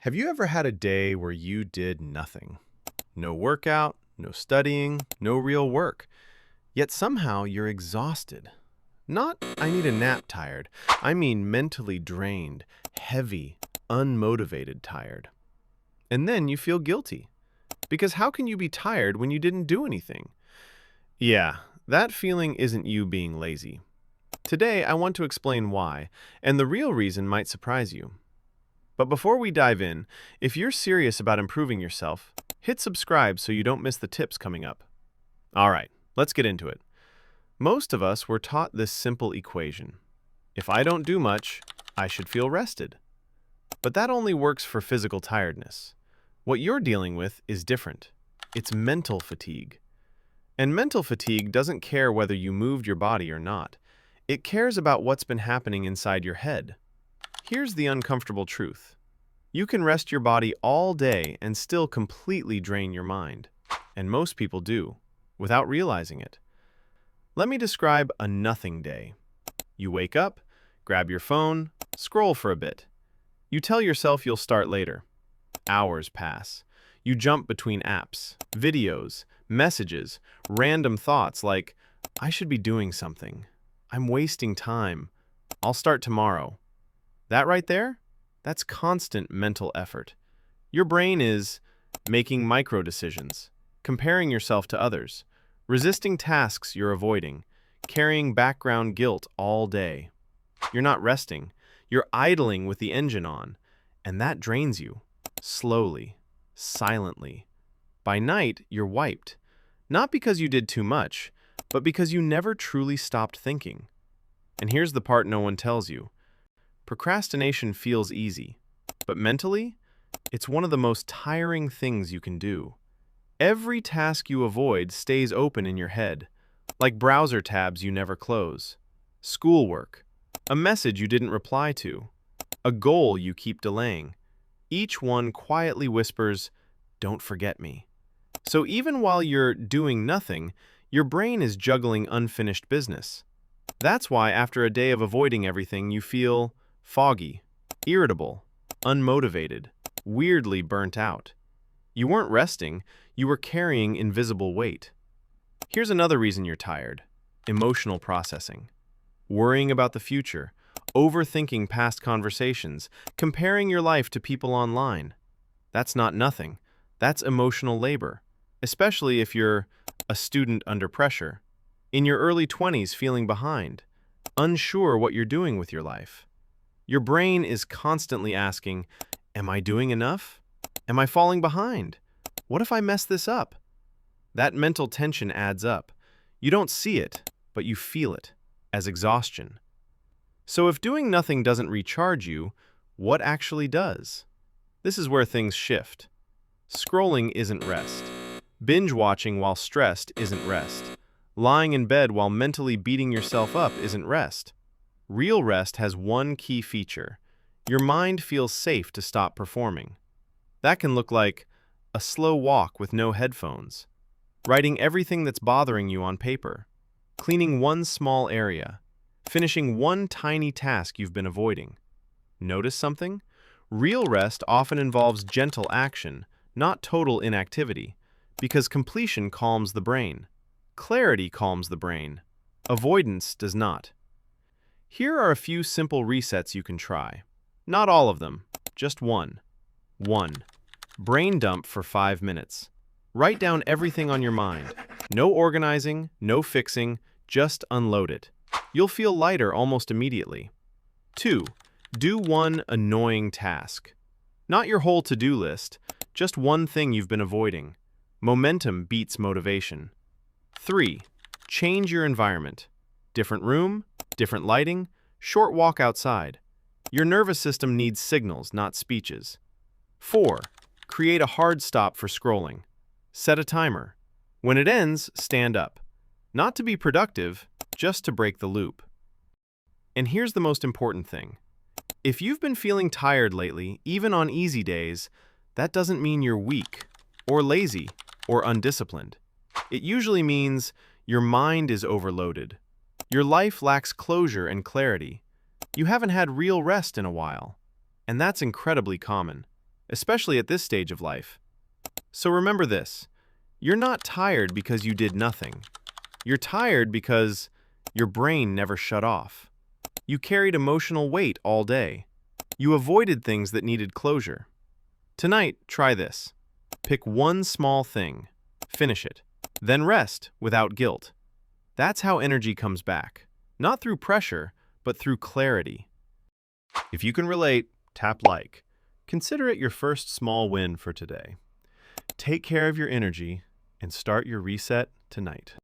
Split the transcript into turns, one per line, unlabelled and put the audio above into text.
Have you ever had a day where you did nothing? No workout, no studying, no real work. Yet somehow you're exhausted. Not, I need a nap tired. I mean mentally drained, heavy, unmotivated tired. And then you feel guilty. Because how can you be tired when you didn't do anything? Yeah, that feeling isn't you being lazy. Today, I want to explain why, and the real reason might surprise you. But before we dive in, if you're serious about improving yourself, hit subscribe so you don't miss the tips coming up. All right, let's get into it. Most of us were taught this simple equation. If I don't do much, I should feel rested. But that only works for physical tiredness. What you're dealing with is different. It's mental fatigue. And mental fatigue doesn't care whether you moved your body or not. It cares about what's been happening inside your head. Here's the uncomfortable truth. You can rest your body all day and still completely drain your mind. And most people do, without realizing it. Let me describe a nothing day. You wake up, grab your phone, scroll for a bit. You tell yourself you'll start later. Hours pass. You jump between apps, videos, messages, random thoughts like, I should be doing something. I'm wasting time. I'll start tomorrow. That right there? That's constant mental effort. Your brain is making micro decisions, comparing yourself to others, resisting tasks you're avoiding, carrying background guilt all day. You're not resting. You're idling with the engine on, and that drains you, slowly, silently. By night, you're wiped, not because you did too much, but because you never truly stopped thinking. And here's the part no one tells you. Procrastination feels easy, but mentally, it's one of the most tiring things you can do. Every task you avoid stays open in your head, like browser tabs you never close. Schoolwork, a message you didn't reply to, a goal you keep delaying. Each one quietly whispers, "Don't forget me." So even while you're doing nothing, your brain is juggling unfinished business. That's why after a day of avoiding everything, you feel foggy, irritable, unmotivated, weirdly burnt out. You weren't resting, you were carrying invisible weight. Here's another reason you're tired: emotional processing. Worrying about the future, overthinking past conversations, comparing your life to people online. That's not nothing. That's emotional labor, especially if you're a student under pressure, in your early 20s feeling behind, unsure what you're doing with your life. Your brain is constantly asking, am I doing enough? Am I falling behind? What if I mess this up? That mental tension adds up. You don't see it, but you feel it as exhaustion. So if doing nothing doesn't recharge you, what actually does? This is where things shift. Scrolling isn't rest. Binge watching while stressed isn't rest. Lying in bed while mentally beating yourself up isn't rest. Real rest has one key feature. Your mind feels safe to stop performing. That can look like a slow walk with no headphones, writing everything that's bothering you on paper, cleaning one small area, finishing one tiny task you've been avoiding. Notice something? Real rest often involves gentle action, not total inactivity, because completion calms the brain. Clarity calms the brain. Avoidance does not. Here are a few simple resets you can try. Not all of them, just one. 1. Brain dump for 5 minutes. Write down everything on your mind. No organizing, no fixing, just unload it. You'll feel lighter almost immediately. 2. Do one annoying task. Not your whole to-do list, just one thing you've been avoiding. Momentum beats motivation. 3. Change your environment. Different room, different lighting, short walk outside. Your nervous system needs signals, not speeches. 4. Create a hard stop for scrolling. Set a timer. When it ends, stand up. Not to be productive, just to break the loop. And here's the most important thing. If you've been feeling tired lately, even on easy days, that doesn't mean you're weak, or lazy, or undisciplined. It usually means your mind is overloaded. Your life lacks closure and clarity. You haven't had real rest in a while. And that's incredibly common. especially at this stage of life. So remember this, you're not tired because you did nothing. You're tired because your brain never shut off. You carried emotional weight all day. You avoided things that needed closure. Tonight, try this. Pick one small thing, finish it, then rest without guilt. That's how energy comes back, not through pressure, but through clarity. If you can relate, tap like. Consider it your first small win for today. Take care of your energy and start your reset tonight.